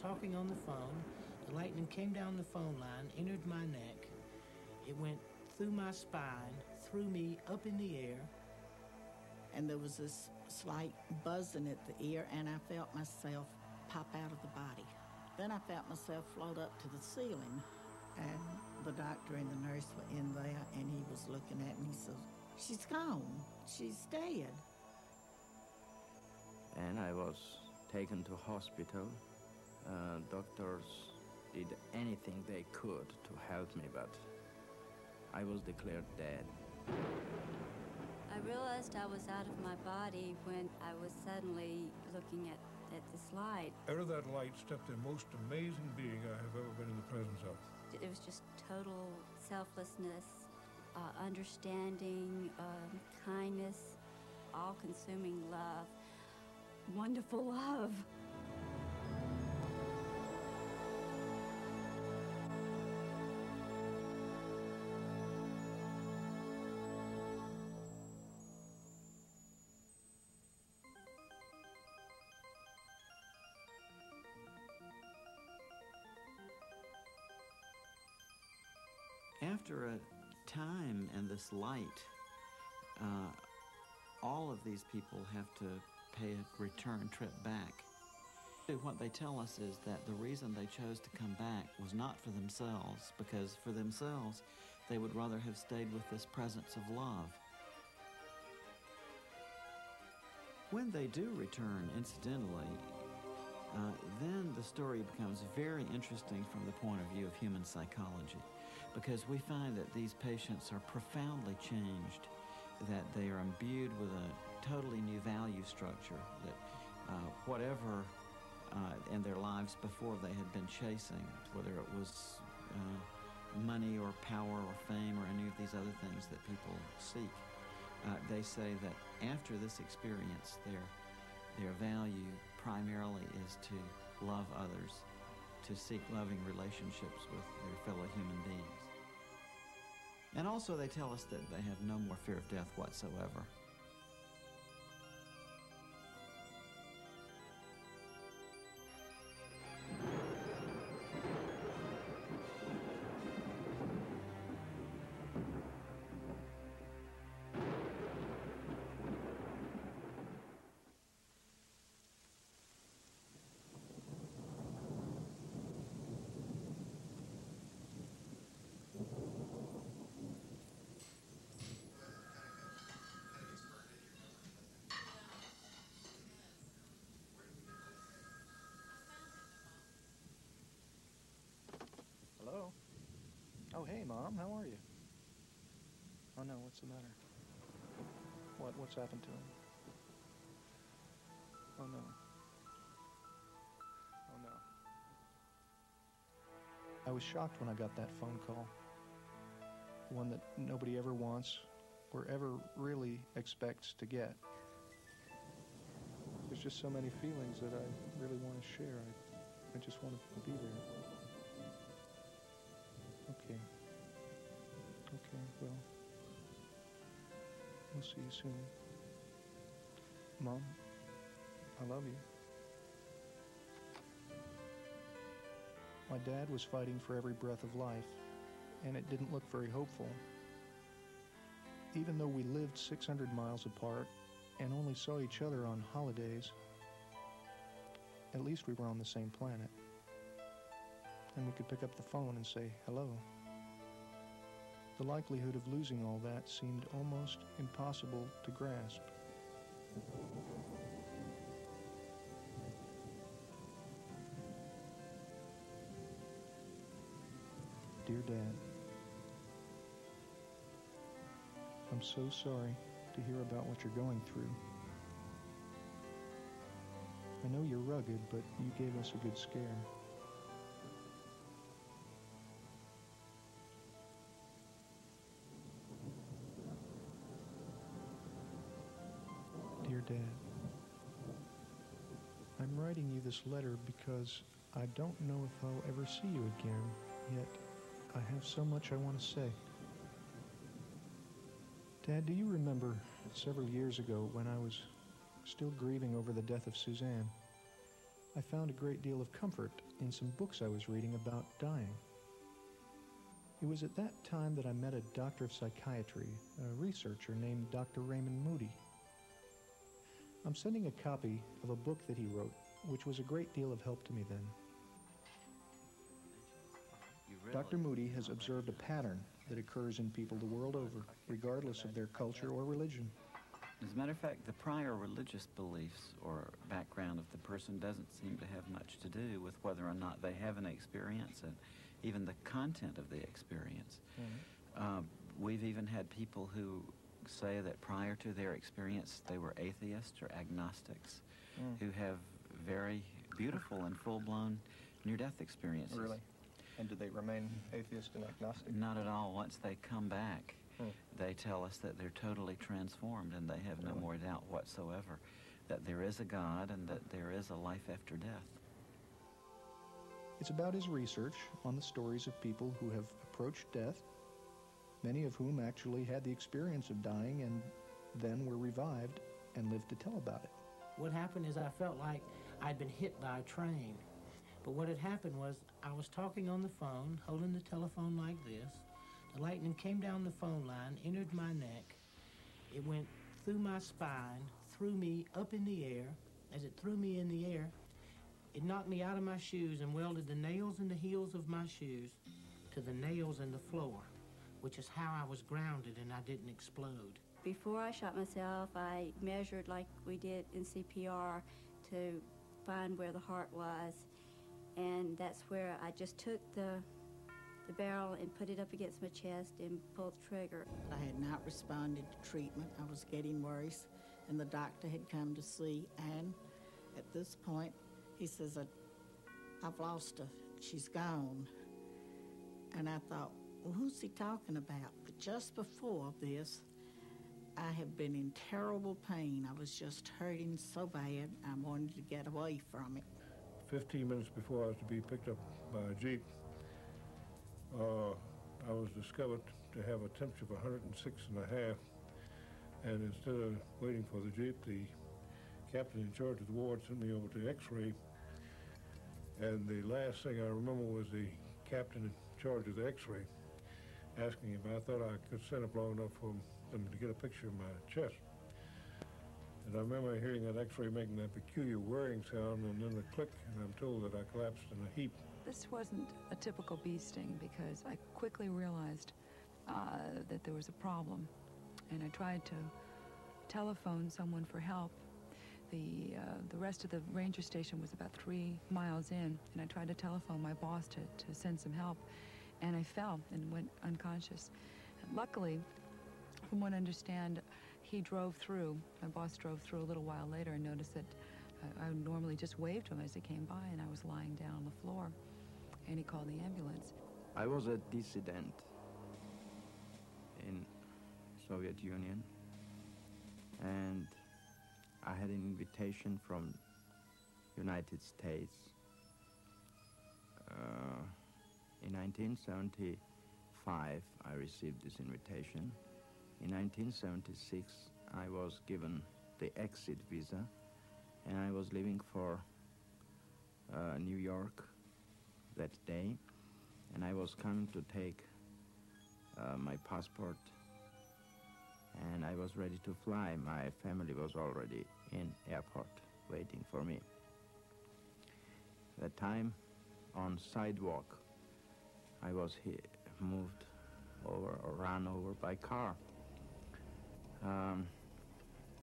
talking on the phone. The lightning came down the phone line, entered my neck. It went through my spine, threw me up in the air. And there was this slight buzzing at the ear, and I felt myself pop out of the body. Then I felt myself float up to the ceiling, and the doctor and the nurse were in there, and he was looking at me. He said, "She's gone. She's dead." And I was taken to hospital. Doctors did anything they could to help me, but I was declared dead. I realized I was out of my body when I was suddenly looking at this light. Out of that light stepped the most amazing being I have ever been in the presence of. It was just total selflessness, understanding, kindness, all-consuming love, wonderful love. After a time in this light, all of these people have to pay a return trip back. What they tell us is that the reason they chose to come back was not for themselves, because for themselves, they would rather have stayed with this presence of love. When they do return, incidentally, then the story becomes very interesting from the point of view of human psychology, because we find that these patients are profoundly changed, that they are imbued with a totally new value structure, that whatever in their lives before they had been chasing, whether it was money or power or fame or any of these other things that people seek, they say that after this experience, their value primarily is to love others, to seek loving relationships with their fellow human beings. And also they tell us that they have no more fear of death whatsoever. Hello? Oh, hey, Mom, how are you? Oh, no, what's the matter? What's happened to him? Oh, no. Oh, no. I was shocked when I got that phone call. The one that nobody ever wants or ever really expects to get. There's just so many feelings that I really want to share. I just want to be there. Okay. Okay, well, we'll see you soon. Mom, I love you. My dad was fighting for every breath of life, and it didn't look very hopeful. Even though we lived 600 miles apart and only saw each other on holidays, at least we were on the same planet. And we could pick up the phone and say hello. The likelihood of losing all that seemed almost impossible to grasp. Dear Dad, I'm so sorry to hear about what you're going through. I know you're rugged, but you gave us a good scare. Dear Dad, I'm writing you this letter because I don't know if I'll ever see you again, yet I have so much I want to say. Dad, do you remember several years ago when I was still grieving over the death of Suzanne? I found a great deal of comfort in some books I was reading about dying. It was at that time that I met a doctor of psychiatry, a researcher named Dr. Raymond Moody. I'm sending a copy of a book that he wrote, which was a great deal of help to me then. Dr. Moody has observed a pattern that occurs in people the world over, regardless of their culture or religion. As a matter of fact, the prior religious beliefs or background of the person doesn't seem to have much to do with whether or not they have an experience and even the content of the experience. Mm-hmm. We've even had people who say that prior to their experience they were atheists or agnostics who have very beautiful and full-blown near-death experiences. Really? And do they remain atheist and agnostic? Not at all. Once they come back, they tell us that they're totally transformed and they have no more doubt whatsoever that there is a God and that there is a life after death. It's about his research on the stories of people who have approached death, many of whom actually had the experience of dying and then were revived and lived to tell about it. What happened is I felt like I'd been hit by a train. But what had happened was I was talking on the phone, holding the telephone like this. The lightning came down the phone line, entered my neck. It went through my spine, threw me up in the air. As it threw me in the air, it knocked me out of my shoes and welded the nails in the heels of my shoes to the nails in the floor, which is how I was grounded and I didn't explode. Before I shot myself, I measured like we did in CPR to find where the heart was. And that's where I just took the barrel and put it up against my chest and pulled the trigger. I had not responded to treatment. I was getting worse, and the doctor had come to see, and at this point, he says, I've lost her. She's gone. And I thought, well, who's he talking about? But just before this, I had been in terrible pain. I was just hurting so bad, I wanted to get away from it. 15 minutes before I was to be picked up by a Jeep, I was discovered to have a temperature of 106.5, and instead of waiting for the Jeep, the captain in charge of the ward sent me over to X-ray, and the last thing I remember was the captain in charge of the X-ray asking if I thought I could stand up long enough for them to get a picture of my chest. And I remember hearing that X-ray making that peculiar whirring sound and then the click, and I'm told that I collapsed in a heap. This wasn't a typical bee sting because I quickly realized that there was a problem, and I tried to telephone someone for help. The rest of the ranger station was about 3 miles in, and I tried to telephone my boss to send some help, and I fell and went unconscious. And luckily, from what I understand, he drove through. My boss drove through a little while later and noticed that I normally just waved to him as he came by, and I was lying down on the floor, and he called the ambulance. I was a dissident in Soviet Union, and I had an invitation from United States. In 1975, I received this invitation. In 1976, I was given the exit visa, and I was leaving for New York that day, and I was coming to take my passport, and I was ready to fly. My family was already in airport waiting for me. That time, on sidewalk, I was moved over or run over by car.